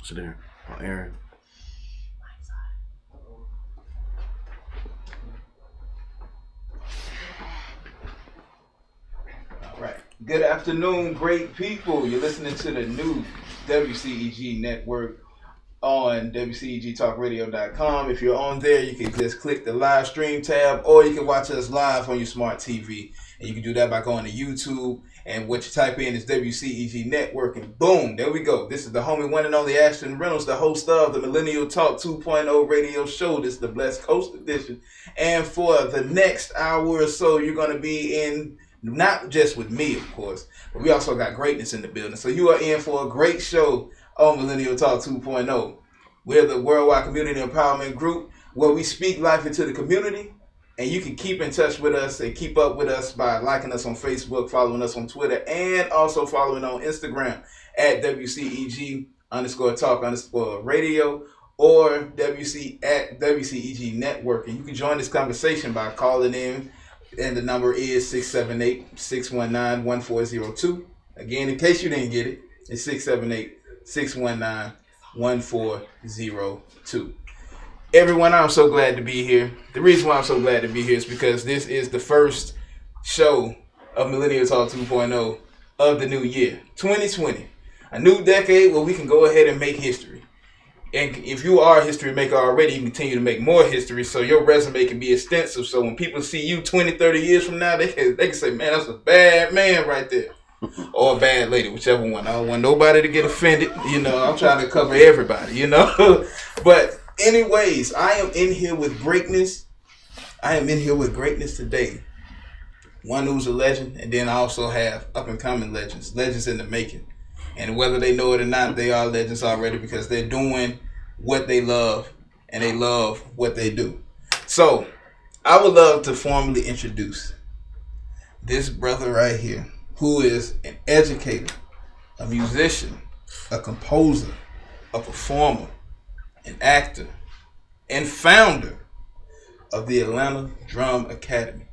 Sit there. Oh, Aaron. All right. Good afternoon, great people. You're listening to the new WCEG Network on WCEGTalkRadio.com. If you're on there, you can just click the live stream tab, or you can watch us live on your smart TV. And you can do that by going to YouTube. And what you type in is WCEG Network, and boom, there we go. This is the homie one and only Ashton Reynolds, the host of the Millennial Talk 2.0 radio show. This is the Blessed Coast edition. And for the next hour or so, you're going to be in, not just with me, of course, but we also got greatness in the building. So you are in for a great show on Millennial Talk 2.0. We're the worldwide community empowerment group where we speak life into the community. And you can keep in touch with us and keep up with us by liking us on Facebook, following us on Twitter, and also following on Instagram at WCEG_talk_radio or at WCEG Network. And you can join this conversation by calling in, and the number is 678-619-1402. Again, in case you didn't get it, it's 678-619-1402. Everyone, I'm so glad to be here. The reason why I'm so glad to be here is because this is the first show of Millennial Talk 2.0 of the new year, 2020. A new decade where we can go ahead and make history. And if you are a history maker already, you continue to make more history so your resume can be extensive. So when people see you 20, 30 years from now, they can say, man, that's a bad man right there. Or a bad lady, whichever one. I don't want nobody to get offended. You know, I'm trying to cover everybody, you know. But anyways, I am in here with greatness. I am in here with greatness today. One who's a legend, and then I also have up-and-coming legends in the making. And whether they know it or not, they are legends already because they're doing what they love, and they love what they do. So, I would love to formally introduce this brother right here, who is an educator, a musician, a composer, a performer, an actor, and founder of the Atlanta Drum Academy.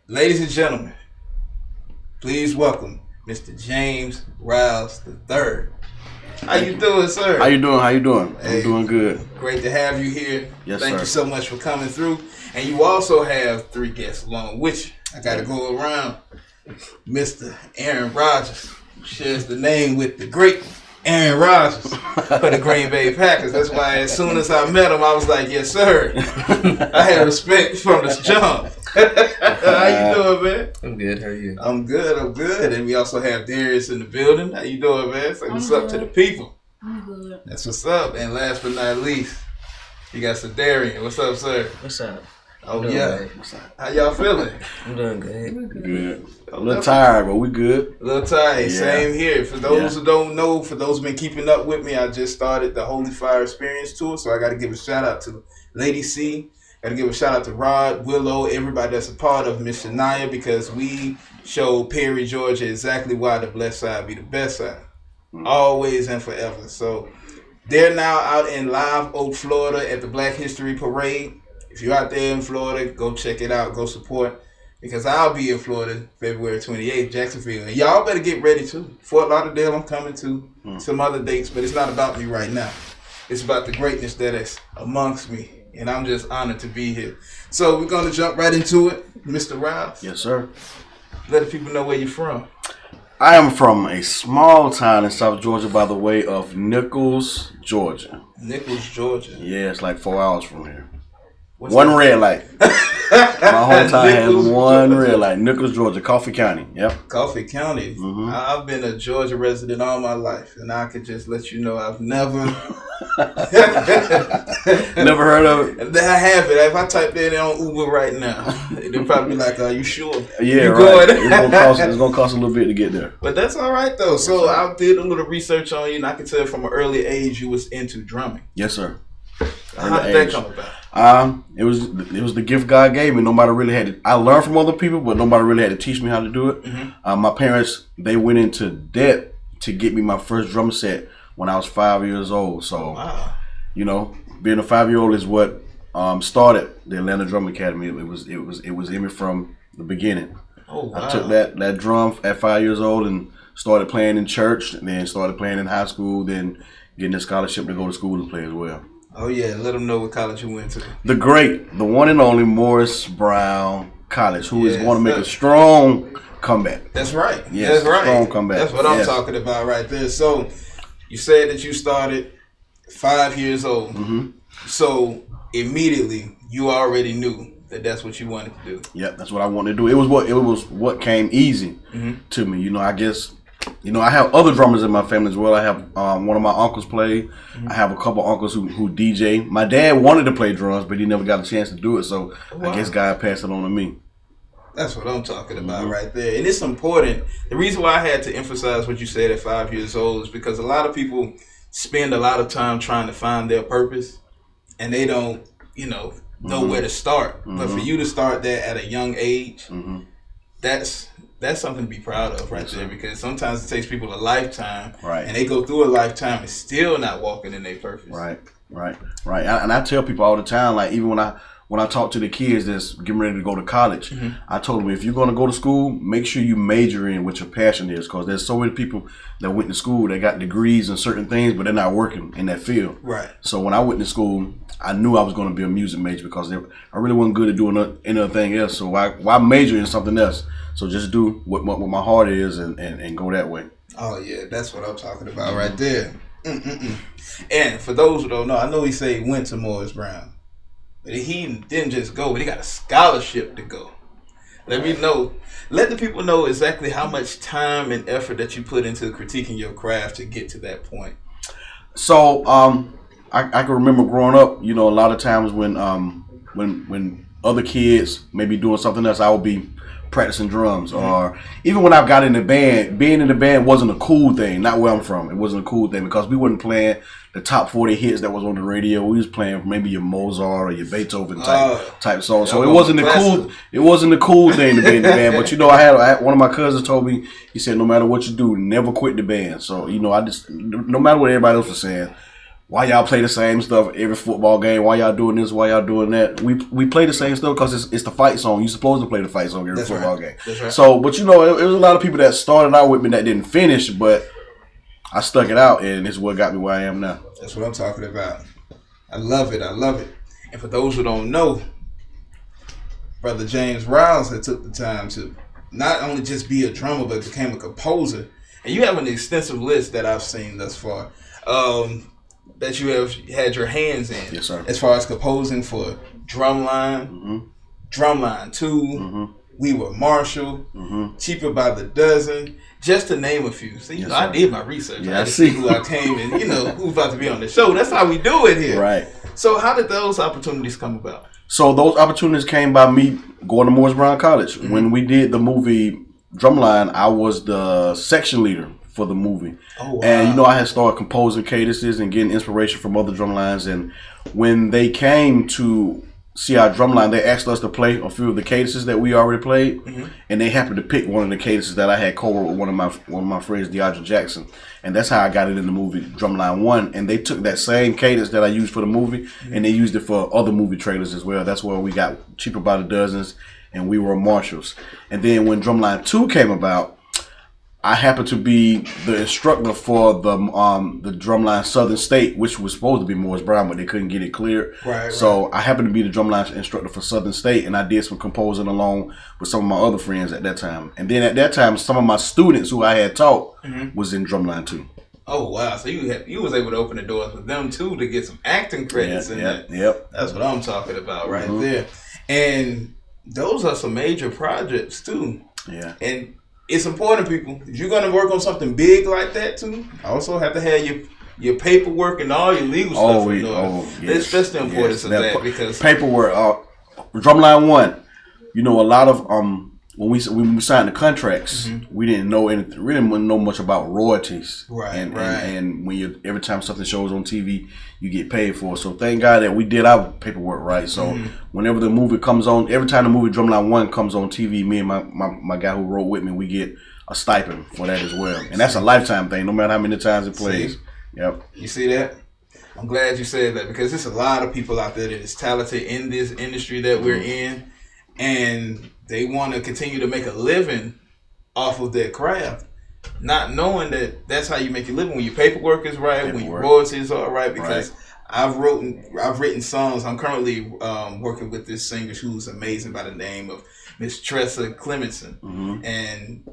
Ladies and gentlemen, please welcome Mr. James Riles III. How you doing, sir? How you doing? Hey, I'm doing good. Great to have you here. Yes, Thank sir. you so much for coming through. And you also have 3 guests along with you. I got to go around. Mr. Aaron Rodgers, who shares the name with the great Aaron Rodgers for the Green Bay Packers. That's why as soon as I met him, I was like, yes, sir. I had respect from the jump. How you doing, man? I'm good. How are you? I'm good. And we also have Darius in the building. How you doing, man? Say what's up to the people. I'm good. That's what's up. And last but not least, you got Darius. What's up, sir? What's up? Oh, doing yeah. great. How y'all feeling? I'm doing good. Good. A little tired, but we good. A little tired. Yeah. Same here. For those who don't know, for those who've been keeping up with me, I just started the Holy Fire Experience Tour. So I got to give a shout out to Lady C. Got to give a shout out to Rod, Willow, everybody that's a part of Miss Shania, because we showed Perry, Georgia exactly why the blessed side be the best side. Always and forever. So they're now out in Live Oak, Florida at the Black History Parade. If you're out there in Florida, go check it out. Go support. Because I'll be in Florida February 28th, Jacksonville. And y'all better get ready too. Fort Lauderdale, I'm coming to. Some other dates, but it's not about me right now. It's about the greatness that is amongst me. And I'm just honored to be here. So we're going to jump right into it. Mr. Riles. Yes, sir. Let the people know where you're from. I am from a small town in South Georgia by the way of Nichols, Georgia. Nichols, Georgia. Yeah, it's like 4 hours from here. What's One that? red light. My whole town has Nichols, one Georgia. red light. Nichols, Georgia, Coffee County. Yep. Coffee County. Mhm. I've been a Georgia resident all my life, and I could just let you know I've never Never heard of it? I have it. If I type that in on Uber right now, they'll probably be like, "Are you sure?" Yeah, You right. going? It's gonna cost a little bit to get there. But that's all right though. So I did a little research on you, and I can tell from an early age you was into drumming. Yes, sir. How did that come about? It was the gift God gave me. Nobody really had to. I learned from other people, but nobody really had to teach me how to do it. Mm-hmm. My parents, they went into debt to get me my first drum set when I was 5 years old. So, Wow. you know, being a 5-year-old is what started the Atlanta Drum Academy. It was in me from the beginning. Oh wow. I took that drum at 5 years old and started playing in church, and then started playing in high school. Then getting a scholarship to go to school and play as well. Oh yeah, let them know what college you went to. The one and only Morris Brown College, who is going to make a strong comeback. That's right. Yes, that's right. Strong comeback. That's what I'm talking about right there. So, you said that you started 5 years old. Mm-hmm. So immediately you already knew that that's what you wanted to do. Yep, that's what I wanted to do. It was what came easy to me. You know, I guess. You know, I have other drummers in my family as well. I have one of my uncles play. I have a couple uncles who DJ. My dad wanted to play drums, but he never got a chance to do it. So I guess God passed it on to me. That's what I'm talking about right there. And it's important. The reason why I had to emphasize what you said at 5 years old is because a lot of people spend a lot of time trying to find their purpose, and they don't, know where to start. But for you to start that at a young age, that's something to be proud of right there, because sometimes it takes people a lifetime, and they go through a lifetime and still not walking in their purpose. Right. And I tell people all the time, like even when I talk to the kids that's getting ready to go to college, I told them, if you're going to go to school, make sure you major in what your passion is, because there's so many people that went to school, they got degrees in certain things, but they're not working in that field. Right. So when I went to school, I knew I was going to be a music major, because I really wasn't good at doing anything else. So why major in something else? So just do what my heart is and go that way. Oh, yeah, that's what I'm talking about right there. And for those who don't know, I know he said he went to Morris Brown. But he didn't just go, but he got a scholarship to go. Let the people know exactly how much time and effort that you put into critiquing your craft to get to that point. So I can remember growing up, a lot of times when other kids may be doing something else, I would be practicing drums, or even when I got in the band, being in the band wasn't a cool thing. Not where I'm from, it wasn't a cool thing, because we wasn't playing the top 40 hits that was on the radio. We was playing maybe your Mozart or your Beethoven type song. So it wasn't the cool thing to be in the band. But I had one of my cousins told me, he said, no matter what you do, never quit the band. So I just, no matter what everybody else was saying, why y'all play the same stuff every football game? Why y'all doing this? Why y'all doing that? We play the same stuff because it's the fight song. You're supposed to play the fight song every football game. That's right. So, but it was a lot of people that started out with me that didn't finish, but I stuck it out, and it's what got me where I am now. That's what I'm talking about. I love it. And for those who don't know, Brother James Riles had took the time to not only just be a drummer, but became a composer. And you have an extensive list that I've seen thus far. That you have had your hands in. Yes, sir. As far as composing for Drumline, Drumline 2, We Were Marshall, Cheaper by the Dozen, just to name a few. See, I did my research. Yeah, I see who I came and, who's about to be on the show. That's how we do it here. Right. So how did those opportunities come about? So those opportunities came by me going to Morris Brown College. When we did the movie Drumline, I was the section leader for the movie. Oh, wow. And I had started composing cadences and getting inspiration from other drum lines. And when they came to see our drum line, they asked us to play a few of the cadences that we already played, and they happened to pick one of the cadences that I had co-wrote with one of my friends, DeAndre Jackson, and that's how I got it in the movie Drumline 1. And they took that same cadence that I used for the movie, and they used it for other movie trailers as well. That's where we got Cheaper by the Dozens and We Were Marshalls. And then when Drumline 2 came about, I happened to be the instructor for the Drumline Southern State, which was supposed to be Morris Brown, but they couldn't get it cleared. So I happened to be the Drumline instructor for Southern State, and I did some composing along with some of my other friends at that time. And then at that time, some of my students who I had taught was in Drumline 2. Oh, wow. So you was able to open the doors with them, too, to get some acting credits in that. Yep. That's what I'm talking about right there. And those are some major projects, too. Yeah. And it's important, people. If you're going to work on something big like that, too, also have to have your paperwork and all your legal stuff in order. Yes, that's the importance of that, because paperwork. Drumline 1, a lot of when we signed the contracts, we didn't know anything. We didn't know much about royalties. And when every time something shows on TV, you get paid for it. So thank God that we did our paperwork right. So whenever the movie comes on, every time the movie Drumline 1 comes on TV, me and my guy who wrote with me, we get a stipend for that as well. And that's a lifetime thing, no matter how many times it plays. See? Yep. You see that? I'm glad you said that, because there's a lot of people out there that is talented in this industry that we're in, and they want to continue to make a living off of their craft. not knowing that that's how you make your living when your paperwork is right, when your royalties are right. Because I've written songs. I'm currently working with this singer who's amazing by the name of Miss Tressa Clemenson, and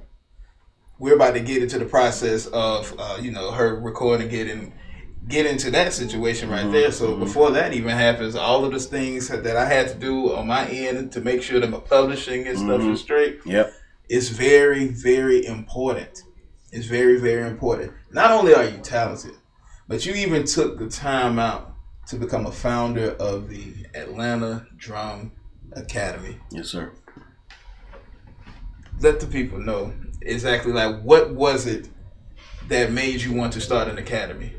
we're about to get into the process of her recording, get into that situation right there. So before that even happens, all of the things that I had to do on my end to make sure that my publishing and stuff is straight. It's very, very important. It's very, very important. Not only are you talented, but you even took the time out to become a founder of the Atlanta Drum Academy. Yes, sir. Let the people know exactly what was it that made you want to start an academy?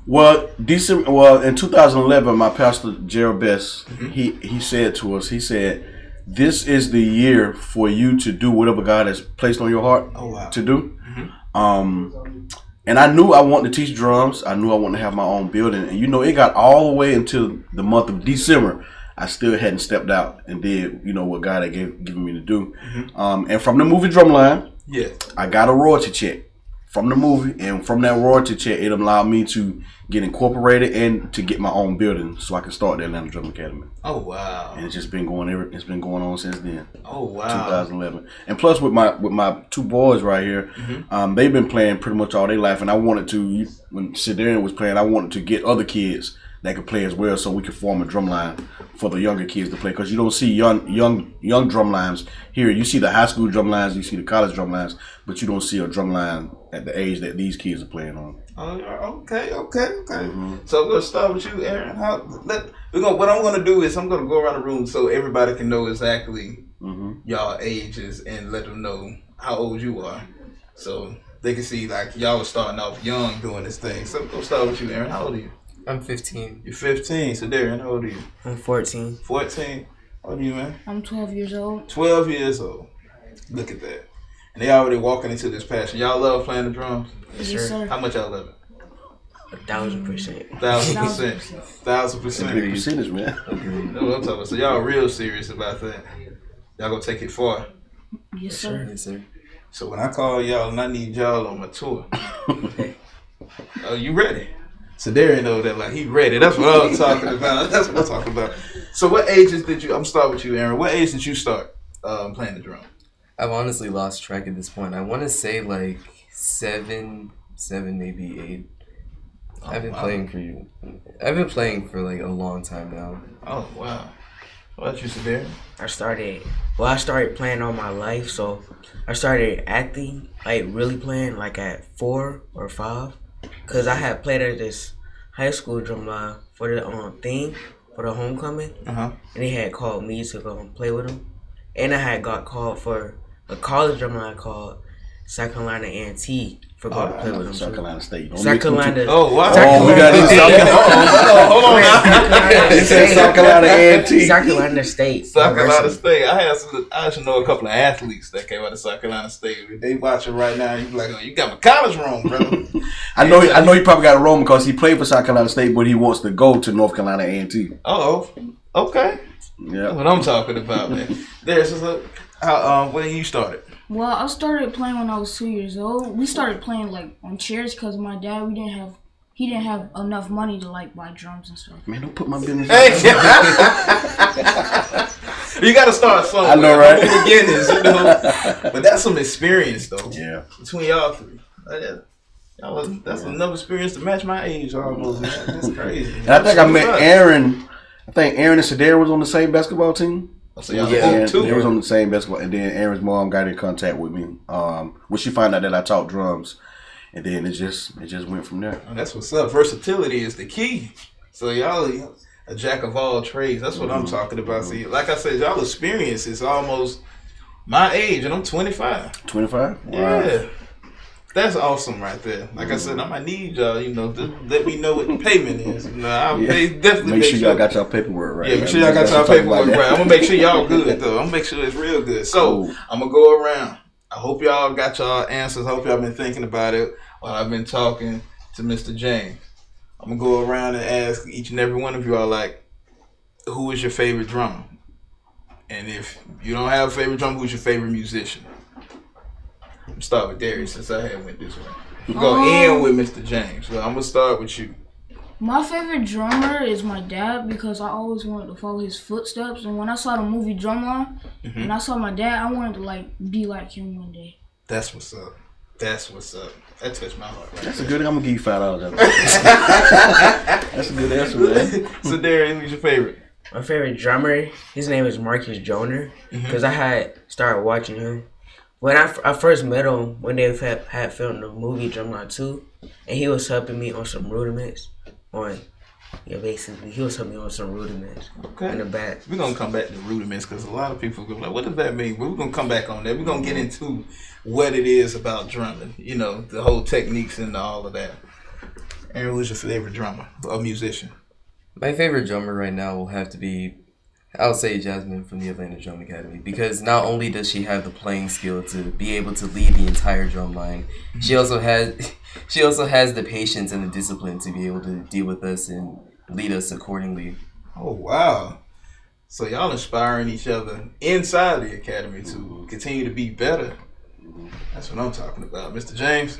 Well, in 2011, my pastor Gerald Best, he said to us, this is the year for you to do whatever God has placed on your heart to do. And I knew I wanted to teach drums. I knew I wanted to have my own building. And it got all the way until the month of December. I still hadn't stepped out and did, what God had given me to do. And from the movie Drumline, I got a royalty check from the movie. And from that royalty check, it allowed me to get incorporated and to get my own building so I could start the Atlanta Drum Academy. Oh, wow. And it's just been going on since then. Oh, wow. 2011. And plus with my two boys right here, they've been playing pretty much all their life. And I wanted to, when Sidarian was playing, I wanted to get other kids that could play as well so we could form a drum line for the younger kids to play. Because you don't see young drum lines here. You see the high school drum lines, you see the college drum lines, but you don't see a drum line at the age that these kids are playing on. Okay. So let's start with you, Aaron. What I'm going to do is I'm going to go around the room so everybody can know exactly y'all ages and let them know how old you are. So they can see y'all was starting off young doing this thing. So we'll start with you, Aaron. How old are you? I'm 15. You're 15. So Darren, how old are you? I'm 14. 14? How old are you, man? I'm 12 years old. 12 years old. Look at that. And they already walking into this passion. Y'all love playing the drums? Yes, sir. How much y'all love it? 1,000%. 1,000%. 1,000%. It's a big percentage, man. Agreed. That's what I'm talking about. So y'all real serious about that. Y'all gonna take it far. Yes, sir. Yes, sir. So when I call y'all and I need y'all on my tour, you ready? So Darren know that he ready. That's what I'm talking about. So what ages did you? I'm start with you, Aaron. What age did you start playing the drum? I've honestly lost track at this point. I want to say 7, maybe 8. I've been playing for a long time now. Oh wow. What about you, Darren? I started playing all my life, so I started acting, really playing at 4 or 5. Because I had played at this high school drum line for the thing, for the homecoming. And they had called me to go and play with them. And I had got called for a college drum line called South Carolina A&T for going to play with them. South Carolina State. South Carolina. Oh, wow. We got to South Carolina. Hold on now. It said South Carolina A&T. South Carolina State. South Carolina State. I should know a couple of athletes that came out of South Carolina State. If they watching right now, you be like, oh, you got my college wrong, brother. I know he probably got it wrong because he played for South Carolina State, but he wants to go to North Carolina A&T. Oh, okay. Yeah. That's what I'm talking about, man. When you started? Well, I started playing when I was 2 years old. We started playing on chairs because my dad, he didn't have enough money to buy drums and stuff. Man, don't put my business You got to start somewhere. I know, right? From the beginnings, But that's some experience, though. Yeah. Between y'all three. That's enough experience to match my age almost, man. That's crazy. And I think I met Aaron. I think Aaron and Sadare was on the same basketball team. So y'all they was on the same basketball, and then Aaron's mom got in contact with me when she found out that I taught drums, and then it just went from there. Oh, that's what's up. Versatility is the key. So y'all a jack of all trades. That's what I'm talking about. See, like I said, y'all experience is almost my age, and I'm 25. 25? Yeah. Wow. That's awesome right there. Like I said, I might need y'all, to let me know what the payment is. I'll definitely make sure y'all got y'all paperwork right. Yeah, make sure y'all got y'all paperwork right. I'm going to make sure y'all good, though. I'm going to make sure it's real good. So, I'm going to go around. I hope y'all got y'all answers. I hope y'all been thinking about it while I've been talking to Mr. James. I'm going to go around and ask each and every one of y'all, who is your favorite drummer? And if you don't have a favorite drummer, who's your favorite musician? Start with Darius since I had went this way. We're going to end with Mr. James. So I'm going to start with you. My favorite drummer is my dad because I always wanted to follow his footsteps. And when I saw the movie Drumline, and I saw my dad, I wanted to be like him one day. That's what's up. That's what's up. That touched my heart. Right That's there. a good. I'm gonna give you $5. That's a good answer, man. So Darius, who's your favorite? My favorite drummer, his name is Marcus Joner, because I had started watching him. When I first met him, when they had filmed the movie Drumline 2, and he was helping me on some rudiments. Basically, he was helping me on some rudiments in the back. We're going to come back to rudiments because a lot of people go like, what does that mean? We're going to come back on that. We're going to get into what it is about drumming, the whole techniques and all of that. Aaron, who's your favorite drummer or musician? My favorite drummer right now will have to be, I'll say Jasmine from the Atlanta Drum Academy, because not only does she have the playing skill to be able to lead the entire drum line, she also has the patience and the discipline to be able to deal with us and lead us accordingly. Oh, wow. So y'all inspiring each other inside the academy to continue to be better. That's what I'm talking about. Mr. James?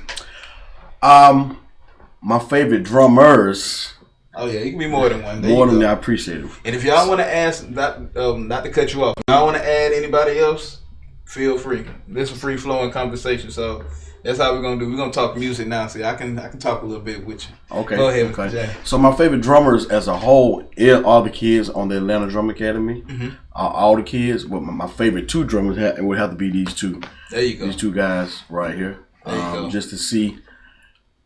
My favorite drummers. Oh, yeah, you can be more than one. More than that, I appreciate it. And if y'all want to ask, not to cut you off, if y'all want to add anybody else, feel free. This is a free-flowing conversation, so that's how we're going to do. We're going to talk music now, so I can talk a little bit with you. Okay. Go ahead, Mr. James. So my favorite drummers as a whole are the kids on the Atlanta Drum Academy. All the kids, but my favorite two drummers would have to be these two. There you go. These two guys right here. There you go. Just to see,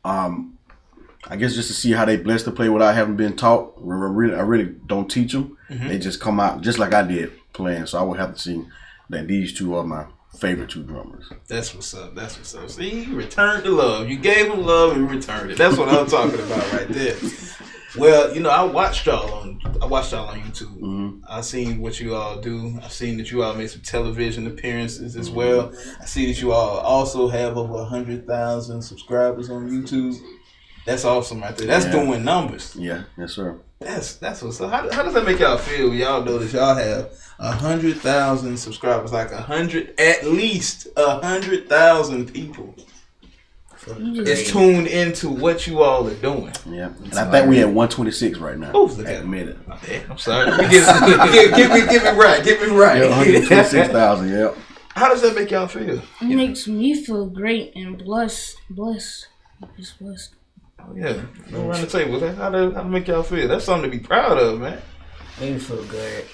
I guess just to see how they blessed to play without having been taught. I really don't teach them. They just come out just like I did playing. So I would have to see that these two are my favorite two drummers. That's what's up. That's what's up. See, you returned the love. You gave them love and returned it. That's what I'm talking about right there. Well, I watched y'all on YouTube. I seen what you all do. I seen that you all made some television appearances as well. I see that you all also have over 100,000 subscribers on YouTube. That's awesome right there. That's doing numbers. Yeah, yes sir. That's what's up. How does that make y'all feel? Y'all know that y'all have 100,000 subscribers, at least 100,000 people. It's tuned into what you all are doing. Yeah, and I think we at 126 right now. Oh, look at minute. I'm sorry. Get me right. Get me right. Yeah, 126,000. Yeah. How does that make y'all feel? It makes me feel great and blessed. Just blessed. Oh yeah, go around the table. How to make y'all feel? That's something to be proud of, man. Make me feel good.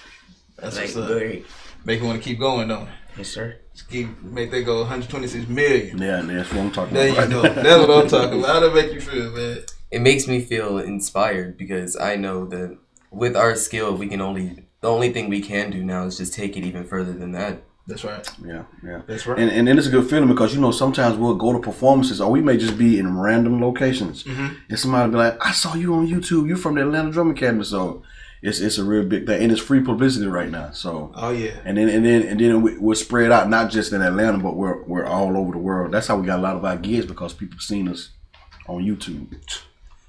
That's like what's up. great. Make you want to keep going, though. Yes, sir. Make that go 126 million. Yeah, that's what I'm talking there about. There you go. That's what I'm talking about. How does that make you feel, man? It makes me feel inspired because I know that with our skill, the only thing we can do now is just take it even further than that. That's right. Yeah. That's right. And it's a good feeling because sometimes we'll go to performances or we may just be in random locations and somebody be like, I saw you on YouTube. You're from the Atlanta Drum Academy, so it's a real big thing and it's free publicity right now. So and then we're spread out not just in Atlanta but we're all over the world. That's how we got a lot of our gigs because people seen us on YouTube.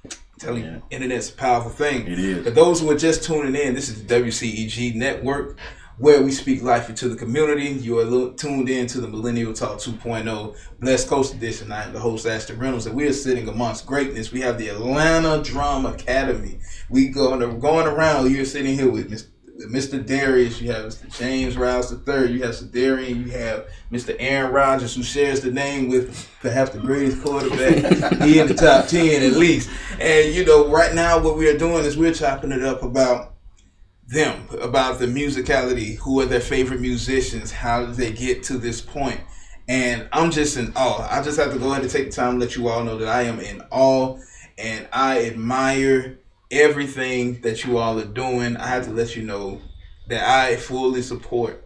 I'm telling you, internet's a powerful thing. It is. For those who are just tuning in, this is the WCEG Network, where we speak life into the community. You are tuned in to the Millennial Talk 2.0 Blessed Coast Edition. I am the host, Ashton Reynolds, and we are sitting amongst greatness. We have the Atlanta Drum Academy. We going around. You're sitting here with Mr. Darius. You have Mr. James Riles III. You have Sedarian. You have Mr. Aaron Rodgers, who shares the name with perhaps the greatest quarterback. He in the top 10 at least. And, right now what we are doing is we're chopping it up about them, about the musicality, who are their favorite musicians, how did they get to this point. And I'm just in awe. I just have to go ahead and take the time to let you all know that I am in awe and I admire everything that you all are doing. I have to let you know that I fully support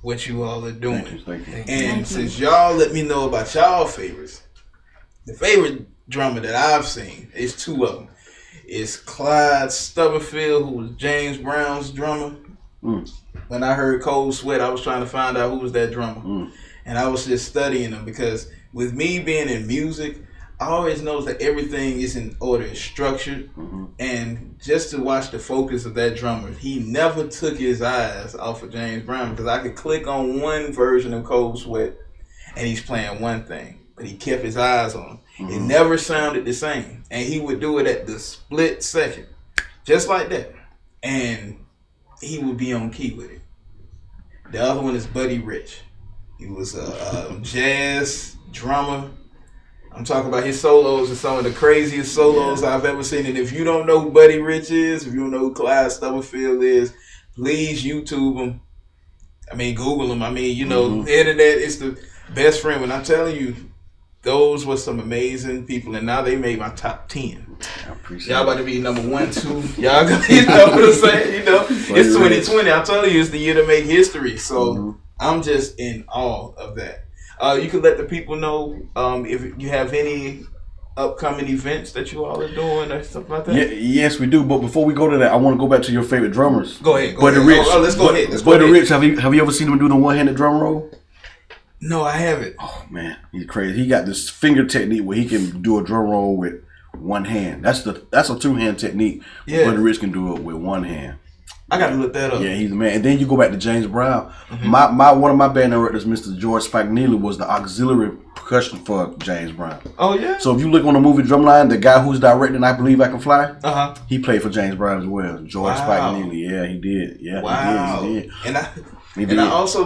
what you all are doing. Thank you. And since y'all let me know about y'all favorites, the favorite drummer that I've seen is two of them. It's Clyde Stubblefield, who was James Brown's drummer. When I heard Cold Sweat, I was trying to find out who was that drummer. And I was just studying him because with me being in music, I always know that everything is in order, it's structured. And just to watch the focus of that drummer, he never took his eyes off of James Brown because I could click on one version of Cold Sweat and he's playing one thing, but he kept his eyes on him. It never sounded the same, and he would do it at the split second, just like that, and he would be on key with it. The other one is Buddy Rich. He was a jazz drummer. I'm talking about his solos and some of the craziest solos I've ever seen. And if you don't know who Buddy Rich is, if you don't know who Clyde Stubblefield is, please YouTube him. I mean, Google him. I mean, you know, the internet is the best friend. When I'm telling you, those were some amazing people, and now they made my top 10. I appreciate y'all about to be number 1, 2. Y'all gonna, you know what I'm saying? You know, it's 2020. I told you, it's the year to make history. So I'm just in awe of that. You can let the people know if you have any upcoming events that you all are doing or stuff like that. Yeah, yes, we do. But before we go to that, I want to go back to your favorite drummers. Go ahead. Buddy Rich. Let's go ahead. Buddy Rich. Have you ever seen him do the one-handed drum roll? No, I haven't. Oh man, he's crazy. He got this finger technique where he can do a drum roll with one hand. That's a two-hand technique. Yeah. Buddy Rich can do it with one hand. I gotta look that up. Yeah, he's the man. And then you go back to James Brown. One of my band directors, Mr. George Spike Neely, was the auxiliary percussion for James Brown. Oh yeah. So if you look on the movie Drumline, the guy who's directing I Believe I Can Fly, he played for James Brown as well. George Spike Neely. Yeah, he did. Yeah, he did. And I also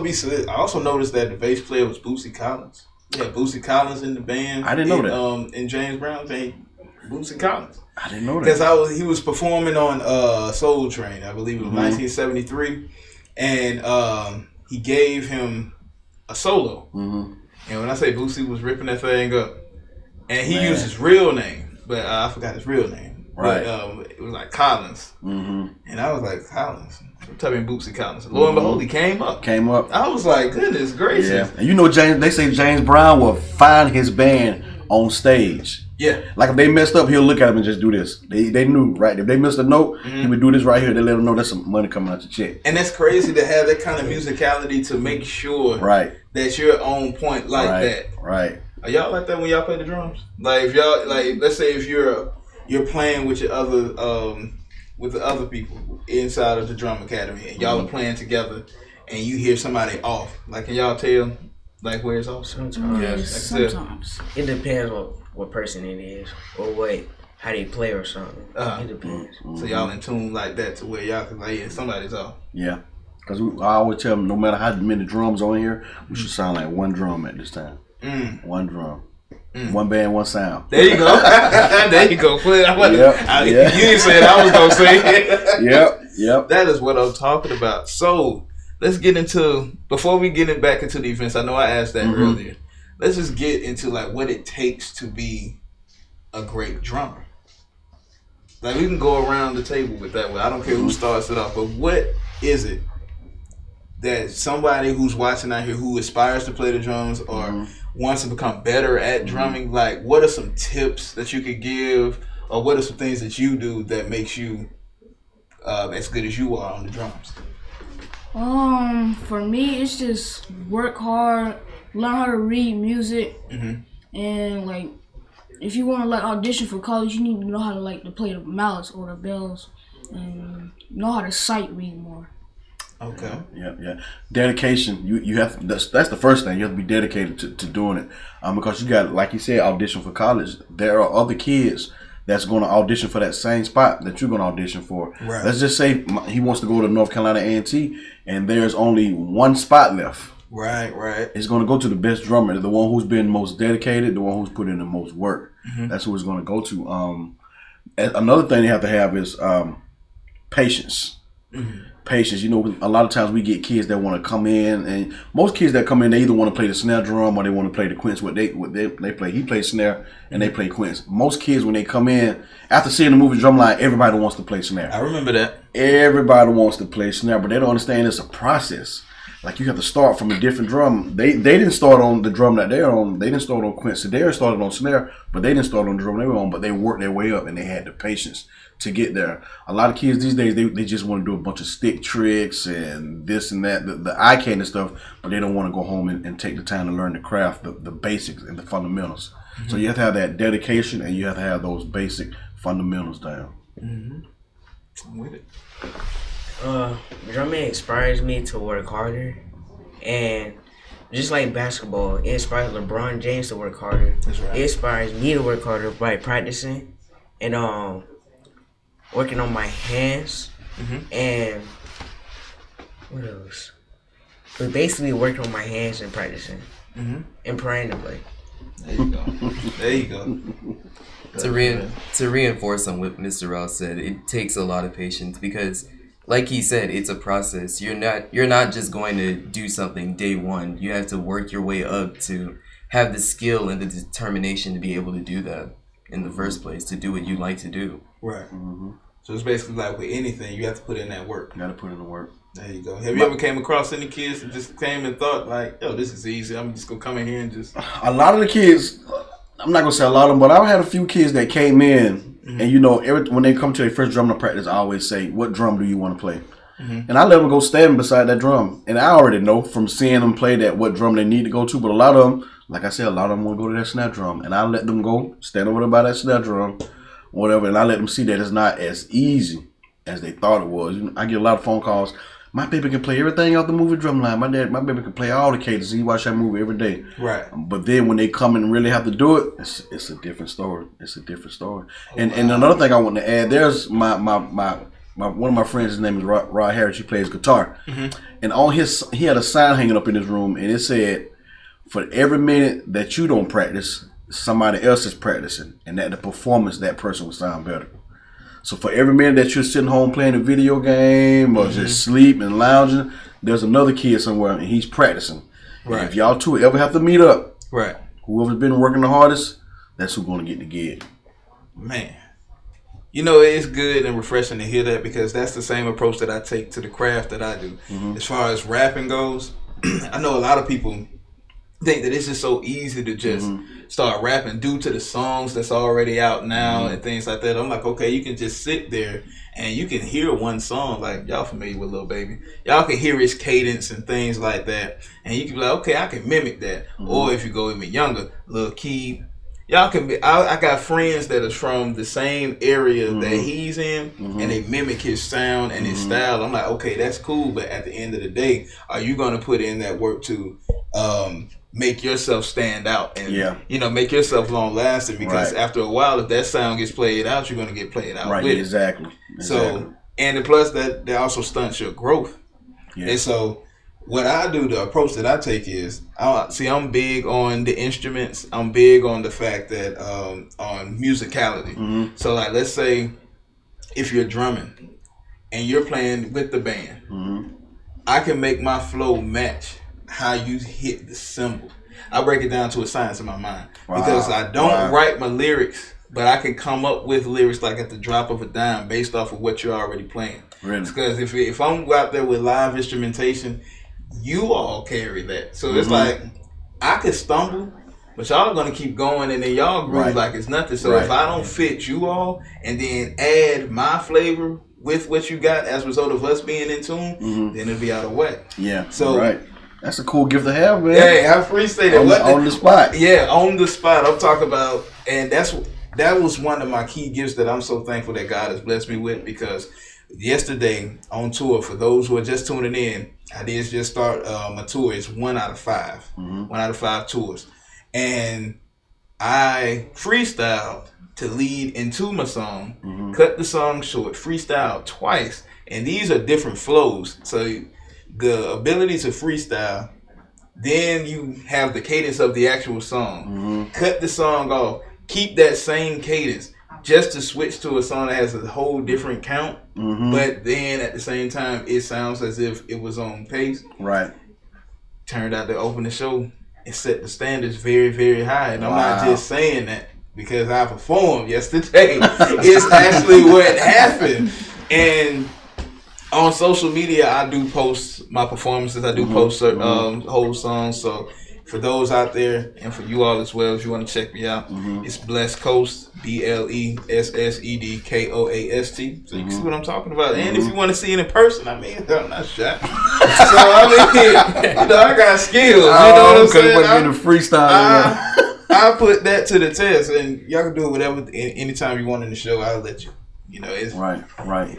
noticed that the bass player was Bootsy Collins. Yeah, Bootsy Collins in the band. I didn't know that. In James Brown thing, Bootsy Collins. I didn't know that. Because he was performing on Soul Train, I believe it was 1973, and he gave him a solo. And when I say Bootsy was ripping that thing up, and he used his real name, but I forgot his real name. Right. But, it was like Collins, and I was like, Collins. I'm typing Bootsy Collins. Lo and behold, he came up. I was like, goodness gracious. Yeah. And you know, they say James Brown will find his band on stage. Yeah. Like if they messed up, he'll look at them and just do this. They knew, right? If they missed a note, he would do this right here. They let them know there's some money coming out your check. And that's crazy to have that kind of musicality to make sure that you're on point like that. Right. Are y'all like that when y'all play the drums? Like if y'all let's say if you're playing with your other with the other people inside of the drum academy and y'all are playing together and you hear somebody off. Like can y'all tell like where it's off? Sometimes. Sometimes. It depends on what person it is or how they play or something. It depends. So y'all in tune like that to where y'all can like, yeah, somebody's off. Yeah. Because I always tell them no matter how many drums on here, we should sound like one drum at this time. One drum. One band, one sound. There you go. There you go. You didn't say it. I was going to say it. Yep. That is what I'm talking about. So let's get into, before we get back into the events, I know I asked that earlier. Let's just get into like what it takes to be a great drummer. Like we can go around the table with that one. I don't care who starts it off, but what is it that somebody who's watching out here who aspires to play the drums or wants to become better at drumming, like what are some tips that you could give, or what are some things that you do that makes you as good as you are on the drums? For me, it's just work hard, learn how to read music, and like if you want to like audition for college, you need to know how to like to play the mallets or the bells, and know how to sight read more. Okay. Yeah. Dedication. You have. That's the first thing. You have to be dedicated to doing it. Because you got, like you said, audition for college. There are other kids that's going to audition for that same spot that you're going to audition for. Right. Let's just say he wants to go to North Carolina A&T, and there's only one spot left. Right. It's going to go to the best drummer, the one who's been most dedicated, the one who's put in the most work. That's who it's going to go to. Another thing you have to have is patience. Patience. You know, a lot of times we get kids that want to come in, and most kids that come in, they either want to play the snare drum or they want to play the quints. What they play. He plays snare and they play quints. Most kids, when they come in, after seeing the movie Drumline, everybody wants to play snare. I remember that. Everybody wants to play snare, but they don't understand it's a process. Like you have to start from a different drum. They didn't start on the drum that they're on. They didn't start on quints. So they started on snare, but they didn't start on the drum they were on. But they worked their way up, and they had the patience to get there. A lot of kids these days, they just want to do a bunch of stick tricks and this and that, the eye candy stuff, but they don't want to go home and take the time to learn the craft, the basics and the fundamentals. So you have to have that dedication, and you have to have those basic fundamentals down. I'm with it. Drumming inspires me to work harder, and just like basketball, it inspires LeBron James to work harder. That's right. It inspires me to work harder by practicing and working on my hands and what else? But basically working on my hands and practicing and praying to play. There you go. There you go. To reinforce on what Mr. Riles said, it takes a lot of patience because, like he said, it's a process. You're not just going to do something day one. You have to work your way up to have the skill and the determination to be able to do that in the first place, to do what you like to do. Right. So it's basically like with anything, you have to put in that work. You got to put in the work. There you go. Have you ever came across any kids that just came and thought like, yo, this is easy. I'm just going to come in here and just... A lot of the kids, I'm not going to say a lot of them, but I've had a few kids that came in and, you know, when they come to their first drumming practice, I always say, what drum do you want to play? And I let them go stand beside that drum. And I already know from seeing them play that what drum they need to go to. But a lot of them, like I said, a lot of them want to go to that snare drum. And I let them go stand over there by that snare drum, whatever. And I let them see that it's not as easy as they thought it was. I get a lot of phone calls. My baby can play everything off the movie Drumline. My baby can play all the cadences. He watch that movie every day. Right. But then when they come and really have to do it, it's a different story. It's a different story. And another thing I want to add, there's my one of my friends, his name is Rod Harris. He plays guitar. And on he had a sign hanging up in his room, and it said, for every minute that you don't practice, somebody else is practicing, and that the performance that person will sound better. So for every minute that you're sitting home playing a video game or just sleep and lounging, there's another kid somewhere and he's practicing. Right. And if y'all two ever have to meet up, right, whoever's been working the hardest, that's who's going to get the gig. Man, you know, it's good and refreshing to hear that because that's the same approach that I take to the craft that I do. As far as rapping goes, I know a lot of people think that it's just so easy to just start rapping due to the songs that's already out now and things like that. I'm like, okay, you can just sit there and you can hear one song, like y'all familiar with Lil Baby. Y'all can hear his cadence and things like that. And you can be like, okay, I can mimic that. Or if you go even younger, Lil Keith, y'all can be, I got friends that are from the same area that he's in and they mimic his sound and his style. I'm like, okay, that's cool. But at the end of the day, are you going to put in that work to make yourself stand out and you know, make yourself long lasting? Because after a while, if that sound gets played out, you're going to get played out with exactly. So, and plus that also stunts your growth. And so what I do, the approach that I take is, I'm big on the instruments. I'm big on the fact that on musicality. So like, let's say if you're drumming and you're playing with the band, I can make my flow match how you hit the cymbal. I break it down to a science in my mind because I don't write my lyrics, but I can come up with lyrics like at the drop of a dime based off of what you're already playing. Really? Because if I'm out there with live instrumentation, you all carry that. So it's like I could stumble, but y'all are gonna keep going, and then y'all groove like it's nothing. So if I don't fit you all, and then add my flavor with what you got as a result of us being in tune, then it'll be out of whack. Yeah. So that's a cool gift to have, man. Hey, I appreciate it. On the spot. Yeah, on the spot. I'm talking about, and that was one of my key gifts that I'm so thankful that God has blessed me with, because yesterday on tour, for those who are just tuning in, I did just start my tour. It's 1 out of 5. 1 out of 5 tours. And I freestyled to lead into my song, cut the song short, freestyled twice. And these are different flows. So the ability to freestyle, then you have the cadence of the actual song, cut the song off, keep that same cadence, just to switch to a song that has a whole different count, but then at the same time, it sounds as if it was on pace. Right. Turned out to open the show, it set the standards very, very high. And I'm not just saying that because I performed yesterday. It's actually what happened. And on social media, I do post my performances. I do post whole songs. So for those out there, and for you all as well, if you want to check me out, it's Blessed Coast, BLESSEDKOAST. So you can see what I'm talking about. And if you want to see it in person, I mean, I'm not shy. So I mean, you know, I got skills. You know what I'm saying? I put that to the test, and y'all can do it whatever anytime you want in the show. I'll let you. You know, it's right.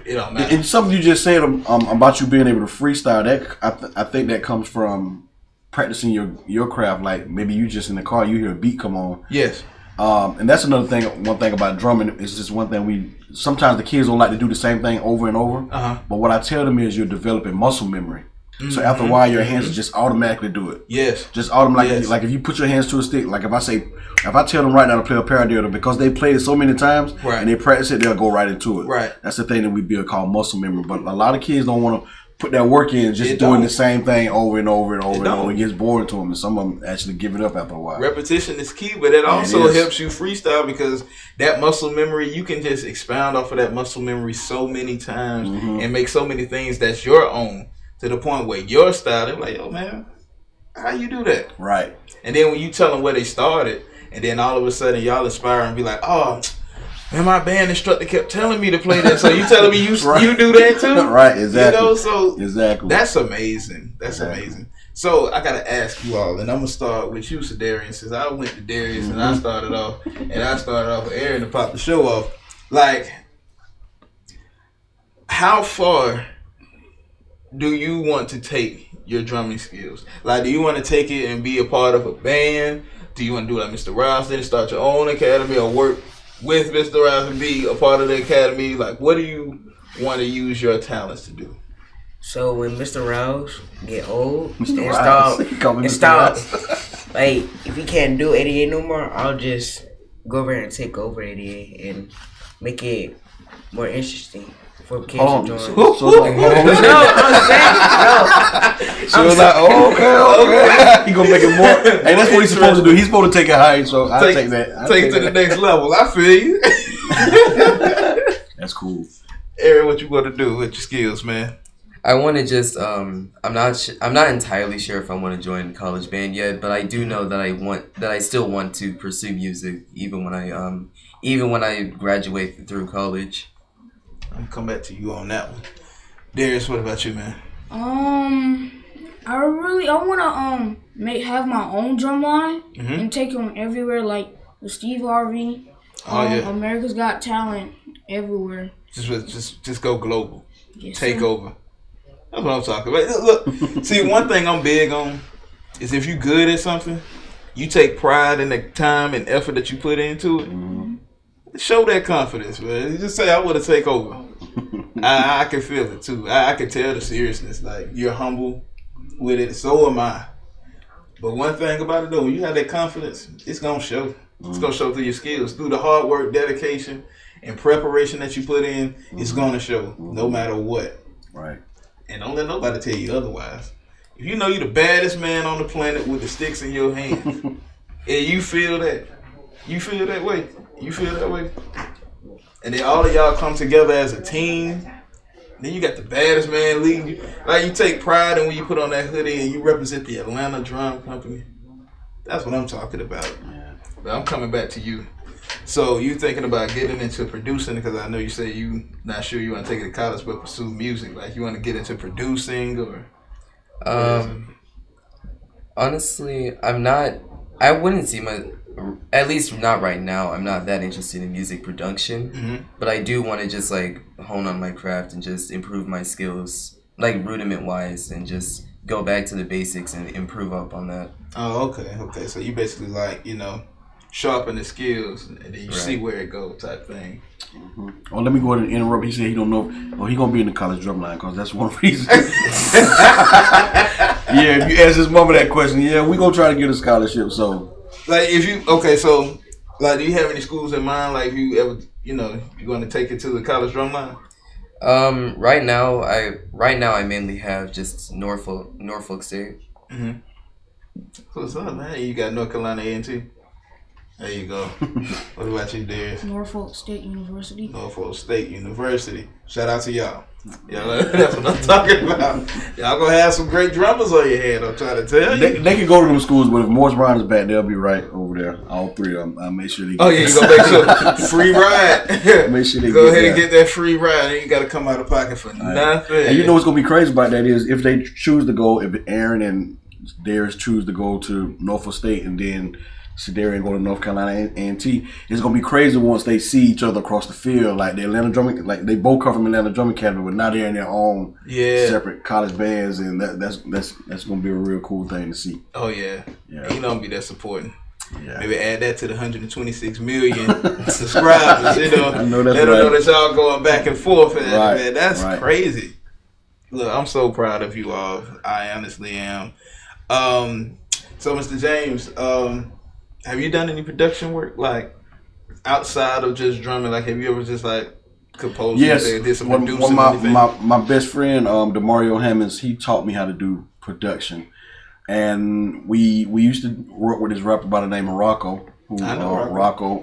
It don't matter. And something you just said about you being able to freestyle, that I think that comes from practicing your craft. Like maybe you just in the car, you hear a beat come on. Yes. And that's another thing. One thing about drumming is just one thing sometimes the kids don't like to do the same thing over and over. But what I tell them is you're developing muscle memory. So after a while, your hands just automatically do it. Yes. Just automatically. Yes. Like if you put your hands to a stick, like if I tell them right now to play a paradiddle, because they played it so many times and they practice it, they'll go right into it. Right. That's the thing that we build called muscle memory. But a lot of kids don't want to put that work in, just doing the same thing over and over and over and over. It gets boring to them, and some of them actually give it up after a while. Repetition is key, but it also helps you freestyle because that muscle memory, you can just expound off of that muscle memory so many times and make so many things that's your own to the point where your style, they're like, yo, man, how you do that? Right. And then when you tell them where they started, and then all of a sudden y'all inspire and be like, oh, man, my band instructor kept telling me to play that. So you telling me you do that too? Right, exactly. You know, so exactly. That's amazing. That's amazing. So I gotta ask you all, and I'm gonna start with you, Darius, since I went to Darius and I started off with Aaron to pop the show off. Like, how far do you want to take your drumming skills? Like, do you want to take it and be a part of a band? Do you want to do like Mr. Riles did, start your own academy, or work with Mr. Riles and be a part of the academy? Like, what do you want to use your talents to do? So when Mr. Riles get old and stop, like if he can't do 88 no more, I'll just go over and take over 88 and make it more interesting for kids to join. So it's like, okay. He gonna make it more. Hey, that's what he's supposed to do. He's supposed to take it high, so I'll take that. Take it to the next level. I feel you. That's cool. Aaron, what you want to do with your skills, man? I want to just I'm not entirely sure if I want to join college band yet, but I do know that I still want to pursue music even when I graduate through college. I'm gonna come back to you on that one. Darius, what about you, man? I wanna have my own drum line and take them everywhere, like the Steve Harvey, America's Got Talent, everywhere. Just go global. Yes, take sir. over. That's what I'm talking about. Look, see, one thing I'm big on is if you're good at something, you take pride in the time and effort that you put into it. Show that confidence, man. You just say, I want to take over. I can feel it, too. I can tell the seriousness. Like, you're humble with it. So am I. But one thing about it, though, when you have that confidence, it's going to show. It's going to show through your skills. Through the hard work, dedication, and preparation that you put in, it's going to show no matter what. Right. And don't let nobody tell you otherwise. If you know you're the baddest man on the planet with the sticks in your hand, and you feel that way, and then all of y'all come together as a team, then you got the baddest man leading you. Like, you take pride in when you put on that hoodie and you represent the Atlanta Drum Company. That's what I'm talking about. But I'm coming back to you. So you thinking about getting into producing, because I know you say you not sure you want to take it to college, but pursue music. Like, you want to get into producing or? Honestly, I wouldn't see at least not right now. I'm not that interested in music production, but I do want to just like hone on my craft and just improve my skills, like rudiment wise, and just go back to the basics and improve up on that. Oh, okay. So you basically like, sharpen the skills and then you see where it goes type thing. Oh, let me go ahead and interrupt. He said he don't know. Oh, he gonna be in the college drum line because that's one reason. Yeah, if you ask his mama that question, we gonna try to get a scholarship. So, like, if you so like, do you have any schools in mind? Like, if you ever, you're gonna take it to the college drum line? Right now I mainly have just Norfolk State. What's up, man? You got North Carolina A&T. There you go. What about you, Darius? Norfolk State University. Norfolk State University. Shout out to y'all. That's what I'm talking about. Y'all gonna have some great drummers on your head, I'm trying to tell you. They can go to them schools, but if Morris Brown is back, they'll be right over there. All three of them. I'll make sure they get you gonna make sure free ride. Make sure they go ahead and get that free ride. And you gotta come out of pocket for nothing. And you know what's gonna be crazy about that is if they choose to go, if Aaron and Darius choose to go to Norfolk State, and then Sedarian go to North Carolina A&T. It's gonna be crazy once they see each other across the field. Like the Atlanta Drumming, like they both come from Atlanta Drumming Academy, but now they're in their own separate college bands, and that's gonna be a real cool thing to see. Oh yeah. And you know I'm gonna be that supporting. Yeah. Maybe add that to the 126 million subscribers. You know, I know that's let them right. know that y'all going back and forth. And Right, man, that's right. crazy. Look, I'm so proud of you all. I honestly am. So, Mr. James, have you done any production work like outside of just drumming? Like, have you ever just like composed? Yes. Did some producing? My best friend, Demario Hammonds, he taught me how to do production. And we used to work with this rapper by the name of Rocco, I know Rocco.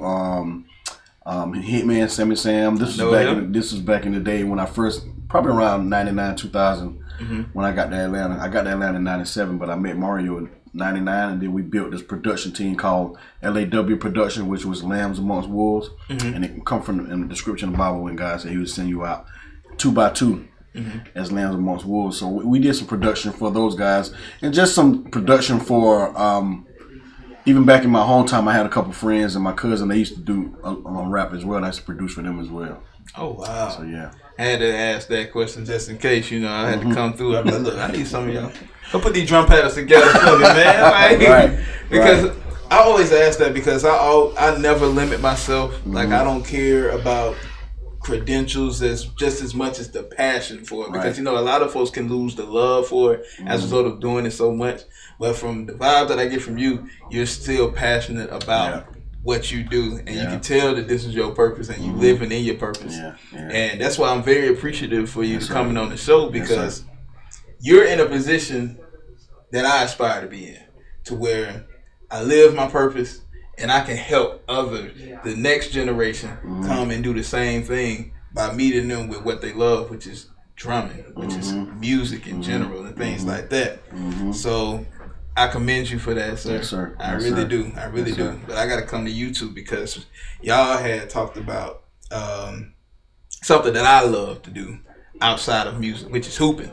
Hitman, Sammy Sam. This was back in the day when I first, probably around 99, 2000, when I got to Atlanta. I got to Atlanta in 97, but I met Mario in 99, and then we built this production team called LAW Production, which was Lambs Amongst Wolves. And it come from in the description of the Bible when God said he would send you out 2 by 2. As Lambs Amongst Wolves. So we did some production for those guys, and just some production for even back in my hometown. I had a couple friends and my cousin. They used to do rap as well, and I used to produce for them as well. Oh wow! So yeah, I had to ask that question just in case. You know, I had to come through. I'm like, look, I need some of y'all. Go put these drum patterns together for me, man. Like, right. Because I always ask that because I never limit myself. Like I don't care about credentials as just as much as the passion for it, because you know a lot of folks can lose the love for it as a result of doing it so much. But from the vibe that I get from you, you're still passionate about what you do, and you can tell that this is your purpose, and you living in your purpose. And that's why I'm very appreciative for you coming on the show, because you're in a position that I aspire to be in, to where I live my purpose. And I can help the next generation come and do the same thing by meeting them with what they love, which is drumming, which is music in general and things like that. So I commend you for that, sir. Yes, sir. I really do. I really do. But I got to come to you too, because y'all had talked about something that I love to do outside of music, which is hooping.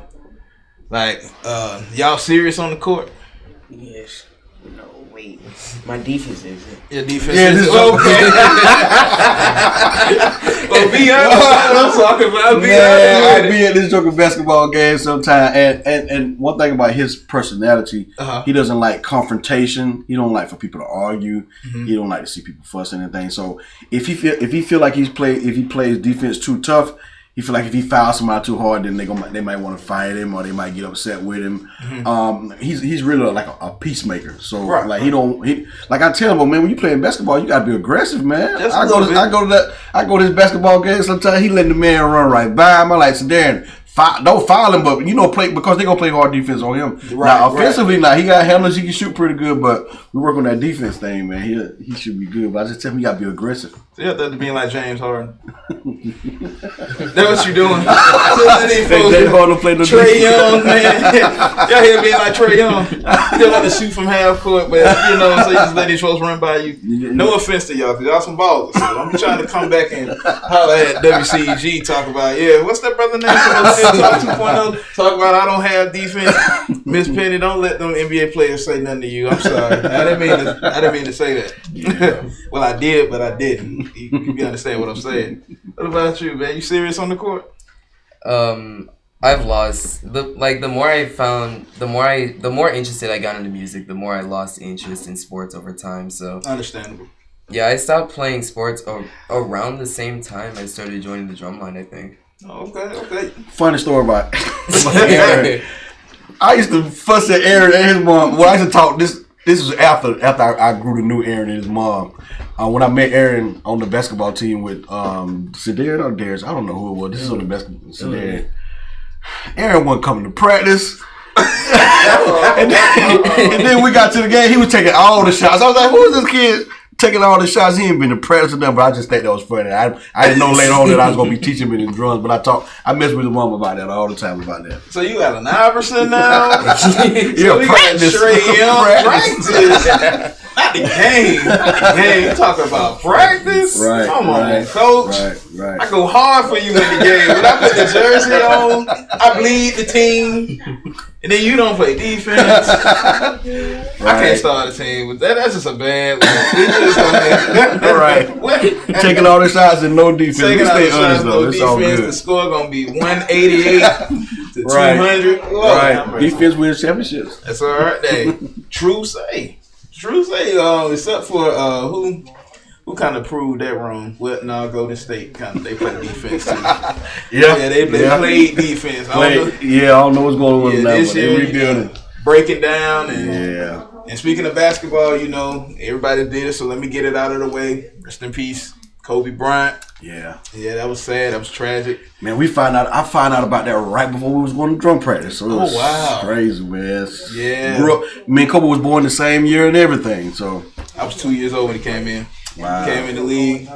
Like, y'all serious on the court? Yes. No, wait. My defense is it. Your defense is okay. Well, be honest. I'm talking about. I be at this joker basketball game sometime, and one thing about his personality, he doesn't like confrontation. He don't like for people to argue. He don't like to see people fuss and anything. So if he feel like if he plays defense too tough, he feel like if he fouls somebody too hard, then they might want to fight him, or they might get upset with him. He's really like a peacemaker. So like like I tell him, man, when you playing basketball, you gotta be aggressive, man. I go to his basketball game sometimes. He letting the man run right by him. I like, so Darren, don't foul him, but play, because they gonna play hard defense on him. Now offensively, now he got handlers, he can shoot pretty good, but we work on that defense thing, man. He should be good, but I just tell him you gotta be aggressive. So you have to be like James Harden. That's what you doing. James Harden play no Trae Young, man. Y'all here being like Trae Young. You don't like to shoot from half court, but so you just let these folks run by you. No offense to y'all, because y'all some ballers. So I'm trying to come back and holler at WCEG, talk about, what's that brother name from Millennial Talk 2.0? Talk about I don't have defense. Miss Penny, don't let them NBA players say nothing to you. I'm sorry. I didn't mean to say that. Yeah. Well, I did, but I didn't. You understand what I'm saying? What about you, man? You serious on the court? I've lost the more interested I got into music, the more I lost interest in sports over time. So Understandable. Yeah, I stopped playing sports around the same time I started joining the drumline, I think. Okay. Funny story about Aaron. I used to fuss at Aaron and his mom. Well, I used to talk this. This was after I grew to know Aaron and his mom. When I met Aaron on the basketball team with Sedarian or Darius, I don't know who it was. This is on the basketball. Sedarian. Aaron wasn't coming to practice. and then we got to the game. He was taking all the shots. I was like, who is this kid taking all the shots? He ain't been to practice with them, but I just think that was funny. I didn't know later on that I was going to be teaching him in his drums, but I messed with his mom about that all the time about that. So you got an Iverson now? Yeah, we practice. Got Trae Young practice. Not the game. You talking about practice? Right. Come on, coach. Right. I go hard for you in the game. When I put the jersey on, I bleed the team. And then you don't play defense. I can't start a team with that. That's just a bad one. All right. Taking all the shots and no defense. Taking all the shots, honest, no it's all defense. good. The score going to be 188 to 200. Right. Defense wins championships. That's all right. Hey, true say. Except for who kind of proved that wrong? Well, no, Golden State they play defense too. They played defense. I don't know what's going on with that. This year, rebuilding, breaking down, and And speaking of basketball, everybody did it, so let me get it out of the way. Rest in peace, Kobe Bryant. Yeah, that was sad. That was tragic. Man, I found out about that right before we was going to drum practice. So it was crazy, man. Yeah. Grew up, Kobe was born the same year and everything. So I was 2 years old when he came in. Wow. He came in the league.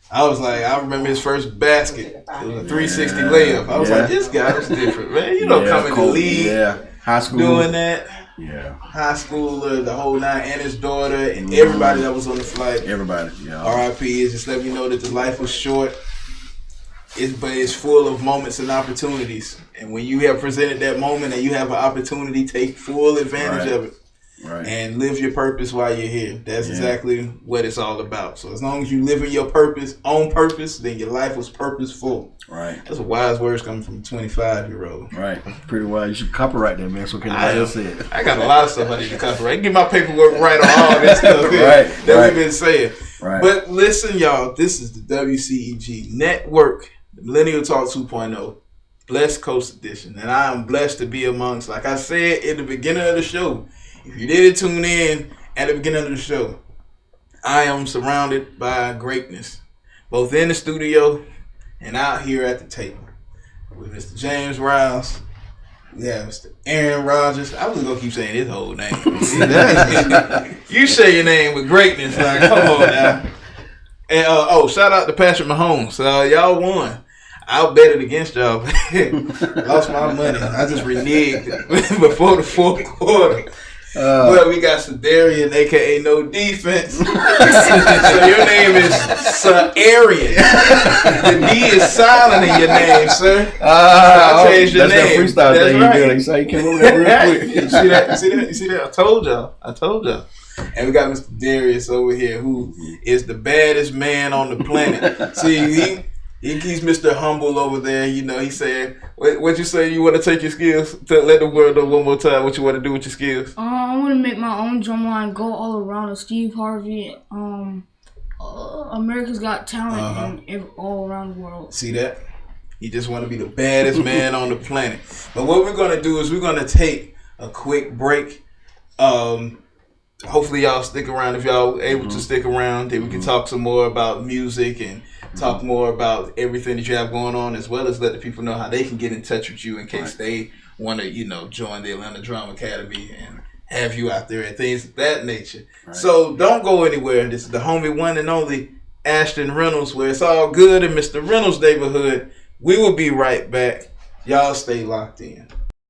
I was like, I remember his first basket. It was a 360 layup. I was like, this guy was different, man. Coming in the league. High school. Doing that. Yeah. High schooler, the whole nine, and his daughter, and everybody that was on the flight. Everybody, yeah. R.I.P. is just letting you know that the life was short. But it's full of moments and opportunities. And when you have presented that moment and you have an opportunity, take full advantage of it. Right. And live your purpose while you're here. That's exactly what it's all about. So as long as you live in your purpose, on purpose, then your life was purposeful. Right. That's wise words coming from a 25-year-old. Right. Pretty wise. You should copyright that, man. So can nobody else say it. I got a lot of stuff I need to copyright. Get my paperwork right on all this stuff that we've been saying. Right. But listen, y'all, this is the WCEG Network, the Millennial Talk 2.0, Blessed Coast Edition. And I am blessed to be amongst, like I said in the beginning of the show, if you didn't tune in at the beginning of the show, I am surrounded by greatness, both in the studio and out here at the table. With Mr. James Riles, we have Mr. Aaron Rodgers. I was going to keep saying his whole name. You say your name with greatness. Like, come on now. And shout out to Patrick Mahomes. Y'all won. I'll bet it against y'all. Lost my money. I just reneged before the fourth quarter. But we got Sadarian, a.k.a. No Defense. So your name is Sa'arian. The D is silent in your name, sir. I'll change your name. That's that freestyle That's thing right. you did. You saw you came over there real quick. You see that? I told y'all. And we got Mr. Darius over here, who is the baddest man on the planet. See, he's Mr. Humble over there. He said, what you say you want to take your skills? Let the world know one more time what you want to do with your skills. I want to make my own drumline, go all around the Steve Harvey, America's Got Talent, and all around the world. See that? He just want to be the baddest man on the planet. But what we're going to do is we're going to take a quick break. Hopefully y'all stick around. If y'all able to stick around, then we can talk some more about music and talk more about everything that you have going on, as well as let the people know how they can get in touch with you in case they want to, join the Atlanta Drama Academy and have you out there and things of that nature. Right. So don't go anywhere. This is the homie one and only Ashton Reynolds, where it's all good in Mr. Reynolds' neighborhood. We will be right back. Y'all stay locked in.